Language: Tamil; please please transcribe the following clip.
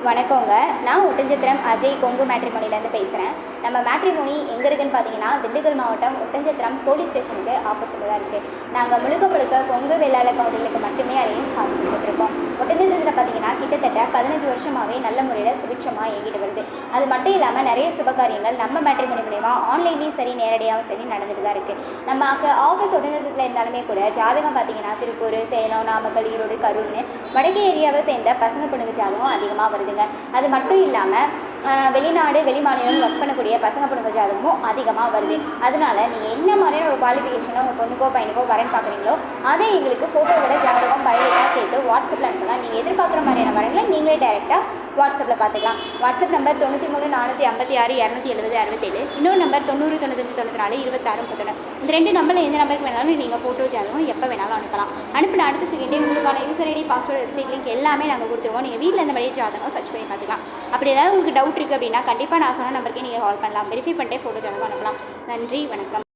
வணக்கங்க. நான் ஒட்டஞ்சத்திரம் அஜய் கொங்கு மேட்ரிமோனிலேருந்து பேசுகிறேன். நம்ம மேட்ரிமோனி எங்கே இருக்குதுன்னு பார்த்தீங்கன்னா, திண்டுக்கல் மாவட்டம் ஒட்டஞ்சத்திரம் போலீஸ் ஸ்டேஷனுக்கு ஆப்போசிட்டில் தான் இருக்குது. நாங்கள் முழுக்க கொங்கு வெள்ளாள கவுண்டர்களுக்கு மட்டுமே அலையன்ஸ் கால் கொடுத்துட்ருக்கோம். ஒட்டஞ்சத்திரத்தில் பார்த்தீங்கன்னா கிட்டத்தட்ட 15 வருஷமாகவே நல்ல முறையில் சுபிட்சமாக இயங்கிட்டு வருது. அது மட்டும் இல்லாமல் நிறைய சுபகாரியங்கள் நம்ம மேட்ரிமோனி மூலிமா ஆன்லைன்லேயும் சரி நேரடியாகவும் சரி நடந்துட்டு தான் இருக்குது. நம்ம ஆஃபீஸ் ஒட்டஞ்சத்திரத்தில் இருந்தாலுமே கூட ஜாதகம் பார்த்தீங்கன்னா திருப்பூர், சேலம், நாமக்கல், ஈரோடு, கரூர்னு வடக்கு ஏரியாவை சேர்ந்த பசங்க பொண்ணுங்க ஜாதகம் அதிகமாக வருதுங்க. அது மட்டும் இல்லாமல் வெளிநாடு வெளி மாநிலம் ஒர்க் பண்ணக்கூடிய பசங்க பொண்ணுங்க ஜாதகமும் அதிகமாக வருது. அதனால நீங்கள் என்ன மாதிரியான ஒரு குவாலிஃபிகேஷனோ உங்கள் பொண்ணுக்கோ பையனுக்கோ வரேன்னு பார்க்குறீங்களோ அதை எங்களுக்கு ஃபோட்டோவோட ஜாதகம் பயோடேட்டா சேர்த்து வாட்ஸ்அப்பில் அனுப்புங்க. நீங்கள் எதிர்பார்க்குற மாதிரியான வரங்களை நீங்களே டைரெக்டாக வாட்ஸ்அப்பில் பார்த்துக்கலாம். WhatsApp number 93 456 270 67. இன்னொரு நம்பர் 90 95 94 26 31. இந்த 2 நம்பரில் எந்த நம்பருக்கு வேணாலும் நீங்கள் ஃபோட்டோ ஜாதகம் எப்போ வேணாலும் அனுப்பலாம். அனுப்பின அடுத்த செகண்டே உங்களுக்கான user ID, password, website link எல்லாமே நாங்கள் கொடுத்துருவோம். நீங்கள் வீட்டில் இந்த மாதிரி ஜாதகம் சர்ச் பண்ணி பார்த்துக்கலாம். அப்படி ஏதாவது உங்களுக்கு டவுட் இருக்குது அப்படின்னா கண்டிப்பாக நான் சொன்ன நம்பருக்கு நீங்கள் கால் பண்ணலாம். வெரிஃபை பண்ணிட்டே ஃபோட்டோ ஜாதகம் அனுப்பலாம். நன்றி, வணக்கம்.